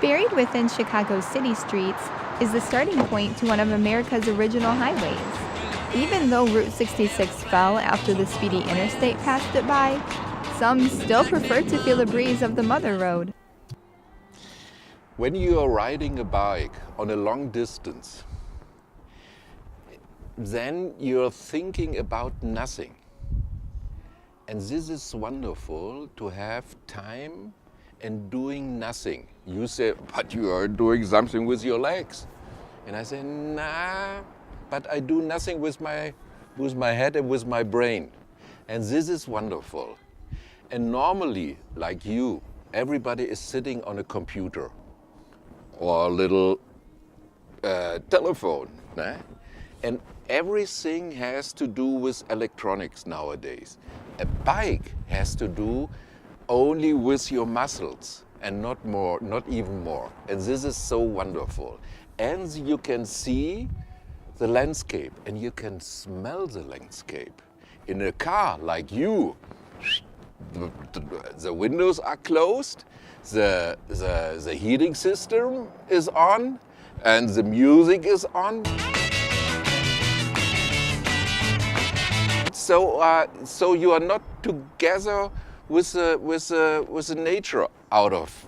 Buried within Chicago's city streets is the starting point to one of America's original highways. Even though Route 66 fell after the speedy interstate passed it by, some still prefer to feel the breeze of the mother road. When you are riding a bike on a long distance, then you're thinking about nothing. And this is wonderful to have time and doing nothing. You say, but you are doing something with your legs. And I say, nah, but I do nothing with my head and with my brain. And this is wonderful. And normally, like you, everybody is sitting on a computer or a little telephone. Né? And everything has to do with electronics nowadays. A bike has to do only with your muscles and not more, not even more. And this is so wonderful. And you can see the landscape and you can smell the landscape. In a car like you, the windows are closed, the heating system is on, and the music is on. So you are not together with the nature out of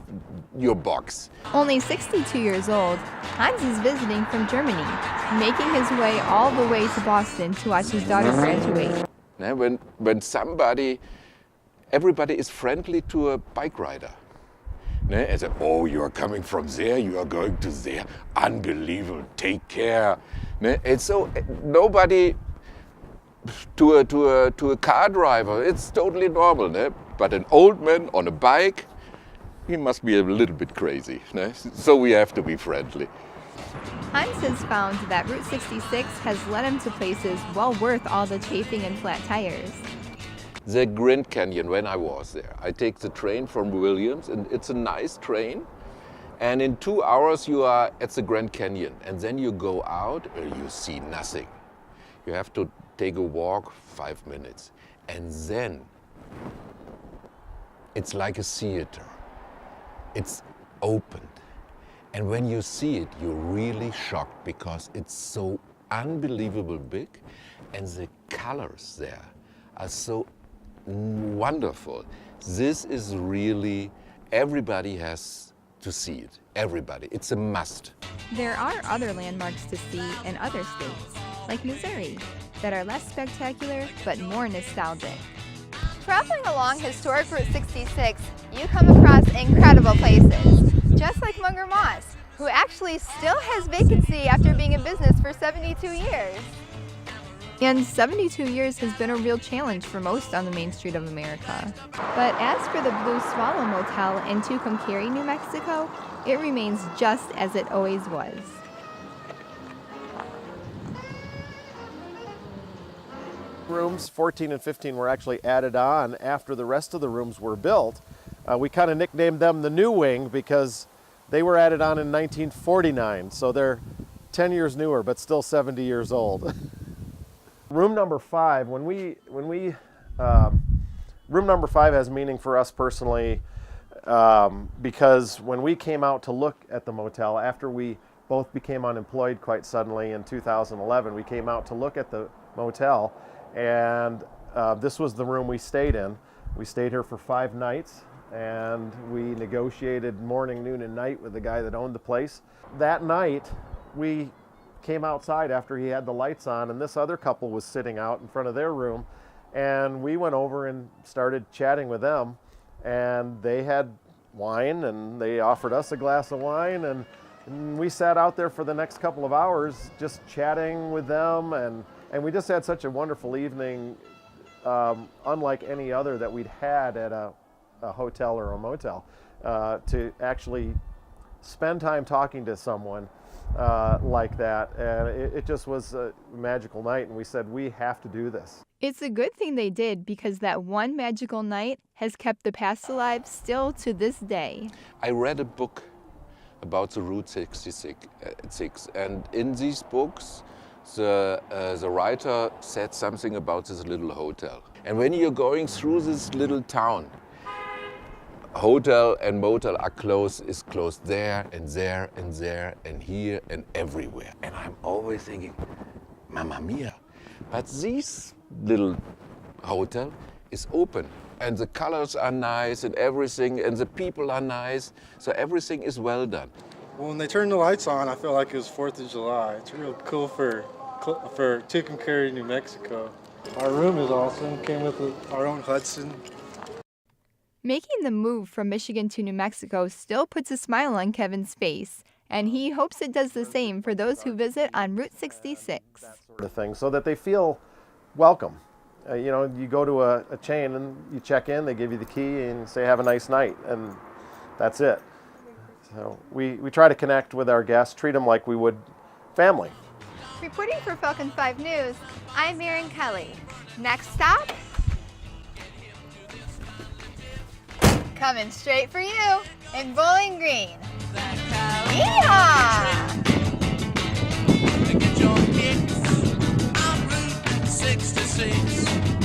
your box. Only 62 years old, Hans is visiting from Germany, making his way all the way to Boston to watch his daughter graduate. When everybody is friendly to a bike rider. And say, oh, you are coming from there, you are going to there, unbelievable, take care. And so nobody, to a car driver, it's totally normal. But an old man on a bike, he must be a little bit crazy. So we have to be friendly. Hans has found that Route 66 has led him to places well worth all the chafing and flat tires. The Grand Canyon, when I was there, I take the train from Williams, and it's a nice train. And in 2 hours you are at the Grand Canyon, and then you go out and you see nothing. You have to take a walk 5 minutes, and then it's like a theater. It's opened. And when you see it, you're really shocked because it's so unbelievable big, and the colors there are so wonderful. This is really, everybody has to see it. Everybody. It's a must. There are other landmarks to see in other states, like Missouri, that are less spectacular but more nostalgic. Traveling along historic Route 66, you come across incredible places, just like Munger Moss, who actually still has vacancy after being in business for 72 years. And 72 years has been a real challenge for most on the main street of America. But as for the Blue Swallow Motel in Tucumcari, New Mexico, it remains just as it always was. Rooms 14 and 15 were actually added on after the rest of the rooms were built. We kind of nicknamed them the New Wing because they were added on in 1949, so they're 10 years newer but still 70 years old. Room number 5, room number 5 has meaning for us personally because when we came out to look at the motel, after we both became unemployed quite suddenly in 2011, we came out to look at the motel, and this was the room we stayed in. We stayed here for 5 nights, and we negotiated morning, noon, and night with the guy that owned the place. That night, we came outside after he had the lights on, and this other couple was sitting out in front of their room, and we went over and started chatting with them, and they had wine, and they offered us a glass of wine, and we sat out there for the next couple of hours just chatting with them, and we just had such a wonderful evening, unlike any other that we'd had at a hotel or a motel, to actually spend time talking to someone like that, and it just was a magical night, and we said, we have to do this. It's a good thing they did, because that one magical night has kept the past alive still to this day. I read a book about the Route 66, and in these books the writer said something about this little hotel. And when you're going through this little town, hotel and motel are closed, is closed there and there and there and here and everywhere. And I'm always thinking, Mamma mia. But this little hotel is open and the colors are nice and everything and the people are nice. So everything is well done. Well, when they turned the lights on, I felt like it was 4th of July. It's real cool for Tucumcari, New Mexico. Our room is awesome. Came with our own Hudson. Making the move from Michigan to New Mexico still puts a smile on Kevin's face, and he hopes it does the same for those who visit on Route 66. Sort of thing, so that they feel welcome. You know, you go to a chain and you check in, they give you the key and say have a nice night, and that's it. So we try to connect with our guests, treat them like we would family. Reporting for Falcon 5 News, I'm Erin Kelly. Next stop, coming straight for you in Bowling Green. Yeehaw! Get your kicks on Route 66.